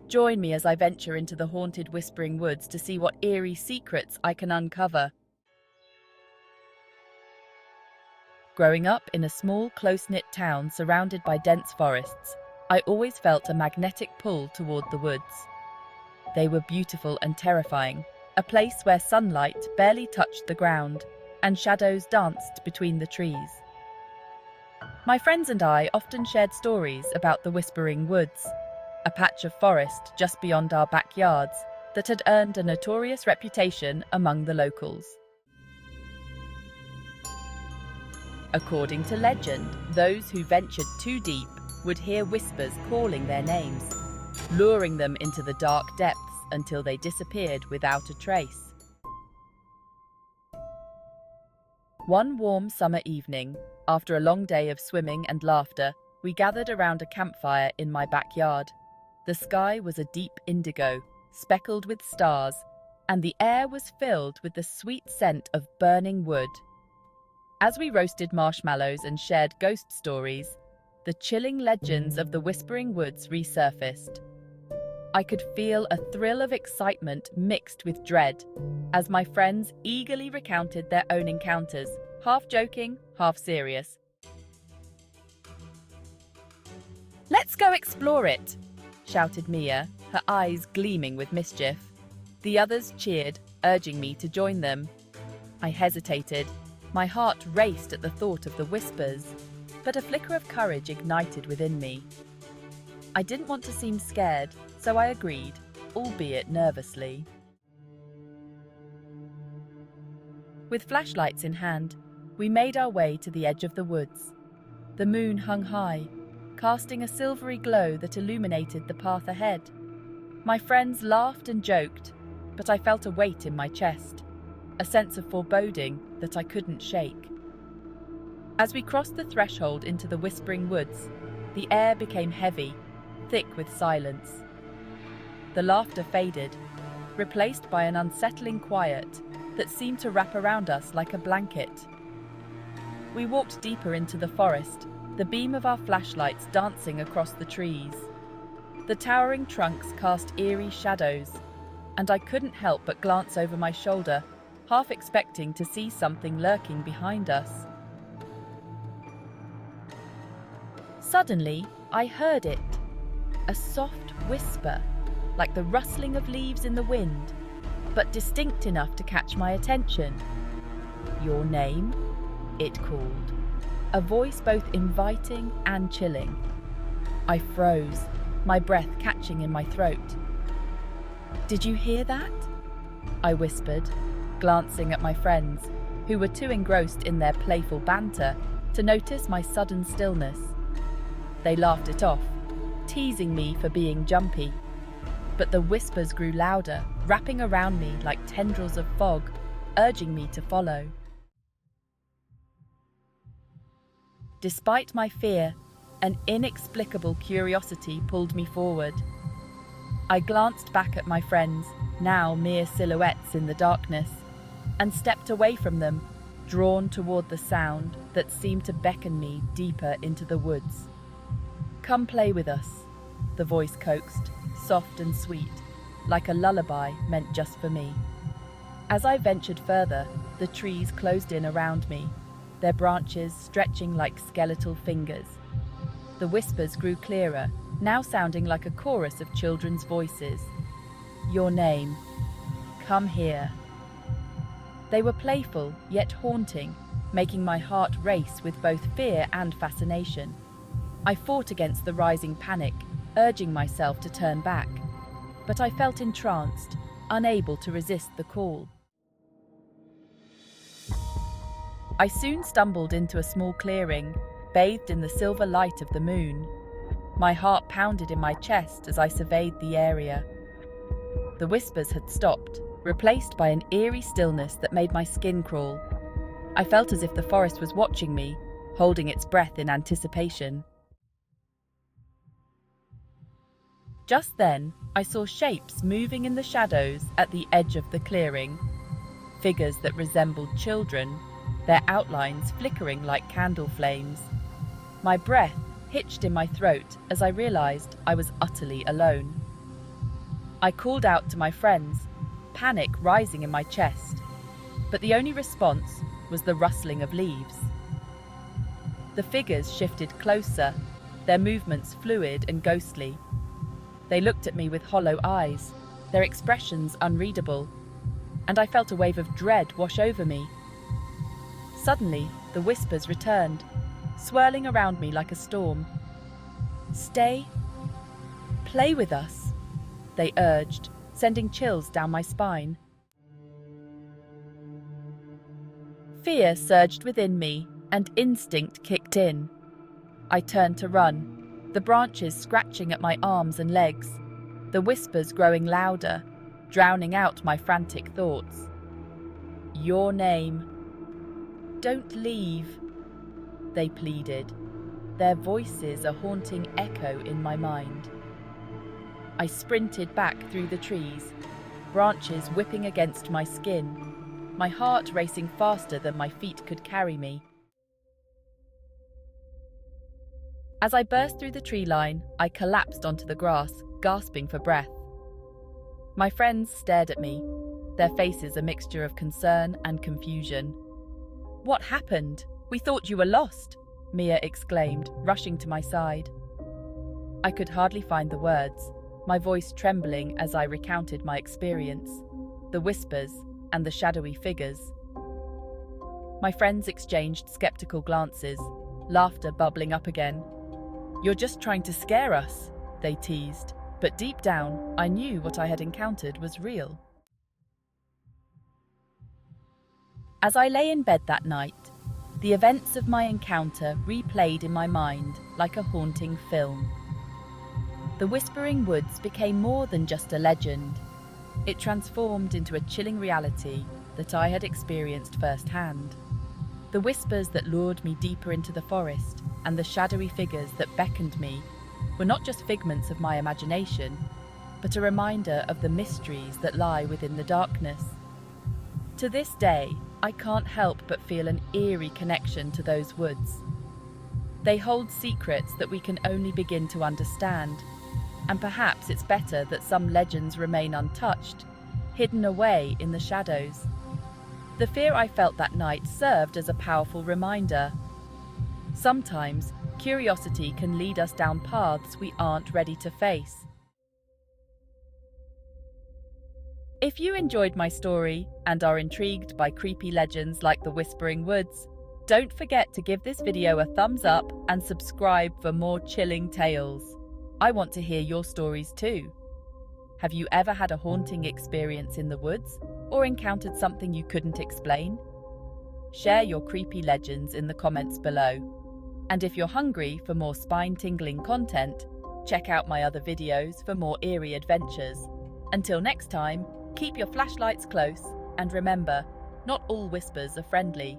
Join me as I venture into the haunted Whispering Woods to see what eerie secrets I can uncover. Growing up in a small, close-knit town surrounded by dense forests, I always felt a magnetic pull toward the woods. They were beautiful and terrifying, a place where sunlight barely touched the ground and shadows danced between the trees. My friends and I often shared stories about the Whispering Woods, a patch of forest just beyond our backyards that had earned a notorious reputation among the locals. According to legend, those who ventured too deep would hear whispers calling their names, luring them into the dark depths until they disappeared without a trace. One warm summer evening, after a long day of swimming and laughter, we gathered around a campfire in my backyard. The sky was a deep indigo, speckled with stars, and the air was filled with the sweet scent of burning wood. As we roasted marshmallows and shared ghost stories, the chilling legends of the Whispering Woods resurfaced. I could feel a thrill of excitement mixed with dread as my friends eagerly recounted their own encounters, half joking, half serious. "Let's go explore it!" shouted Mia, her eyes gleaming with mischief. The others cheered, urging me to join them. I hesitated. My heart raced at the thought of the whispers, but a flicker of courage ignited within me. I didn't want to seem scared, so I agreed, albeit nervously. With flashlights in hand, we made our way to the edge of the woods. The moon hung high, casting a silvery glow that illuminated the path ahead. My friends laughed and joked, but I felt a weight in my chest, a sense of foreboding that I couldn't shake. As we crossed the threshold into the Whispering Woods, the air became heavy, thick with silence. The laughter faded, replaced by an unsettling quiet that seemed to wrap around us like a blanket. We walked deeper into the forest, the beam of our flashlights dancing across the trees. The towering trunks cast eerie shadows, and I couldn't help but glance over my shoulder, half expecting to see something lurking behind us. Suddenly, I heard it, a soft whisper, like the rustling of leaves in the wind, but distinct enough to catch my attention. "Your name?" it called, a voice both inviting and chilling. I froze, my breath catching in my throat. "Did you hear that?" I whispered, glancing at my friends, who were too engrossed in their playful banter to notice my sudden stillness. They laughed it off, teasing me for being jumpy. But the whispers grew louder, wrapping around me like tendrils of fog, urging me to follow. Despite my fear, an inexplicable curiosity pulled me forward. I glanced back at my friends, now mere silhouettes in the darkness, and stepped away from them, drawn toward the sound that seemed to beckon me deeper into the woods. "Come play with us," the voice coaxed, soft and sweet, like a lullaby meant just for me. As I ventured further, the trees closed in around me, their branches stretching like skeletal fingers. The whispers grew clearer, now sounding like a chorus of children's voices. "Your name. Come here." They were playful, yet haunting, making my heart race with both fear and fascination. I fought against the rising panic, urging myself to turn back, but I felt entranced, unable to resist the call. I soon stumbled into a small clearing, bathed in the silver light of the moon. My heart pounded in my chest as I surveyed the area. The whispers had stopped, replaced by an eerie stillness that made my skin crawl. I felt as if the forest was watching me, holding its breath in anticipation. Just then, I saw shapes moving in the shadows at the edge of the clearing. Figures that resembled children, their outlines flickering like candle flames. My breath hitched in my throat as I realized I was utterly alone. I called out to my friends, panic rising in my chest, but the only response was the rustling of leaves. The figures shifted closer, their movements fluid and ghostly. They looked at me with hollow eyes, their expressions unreadable, and I felt a wave of dread wash over me. Suddenly, the whispers returned, swirling around me like a storm. "Stay. Play with us," they urged, sending chills down my spine. Fear surged within me, and instinct kicked in. I turned to run, the branches scratching at my arms and legs, the whispers growing louder, drowning out my frantic thoughts. "Your name. Don't leave," they pleaded, their voices a haunting echo in my mind. I sprinted back through the trees, branches whipping against my skin, my heart racing faster than my feet could carry me. As I burst through the tree line, I collapsed onto the grass, gasping for breath. My friends stared at me, their faces a mixture of concern and confusion. "What happened? We thought you were lost," Mia exclaimed, rushing to my side. I could hardly find the words, my voice trembling as I recounted my experience, the whispers and the shadowy figures. My friends exchanged skeptical glances, laughter bubbling up again. "You're just trying to scare us," they teased, but deep down, I knew what I had encountered was real. As I lay in bed that night, the events of my encounter replayed in my mind like a haunting film. The Whispering Woods became more than just a legend. It transformed into a chilling reality that I had experienced firsthand. The whispers that lured me deeper into the forest and the shadowy figures that beckoned me were not just figments of my imagination, but a reminder of the mysteries that lie within the darkness. To this day, I can't help but feel an eerie connection to those woods. They hold secrets that we can only begin to understand, and perhaps it's better that some legends remain untouched, hidden away in the shadows. The fear I felt that night served as a powerful reminder. Sometimes, curiosity can lead us down paths we aren't ready to face. If you enjoyed my story and are intrigued by creepy legends like the Whispering Woods, don't forget to give this video a thumbs up and subscribe for more chilling tales. I want to hear your stories too. Have you ever had a haunting experience in the woods or encountered something you couldn't explain? Share your creepy legends in the comments below. And if you're hungry for more spine-tingling content, check out my other videos for more eerie adventures. Until next time, keep your flashlights close and remember, not all whispers are friendly.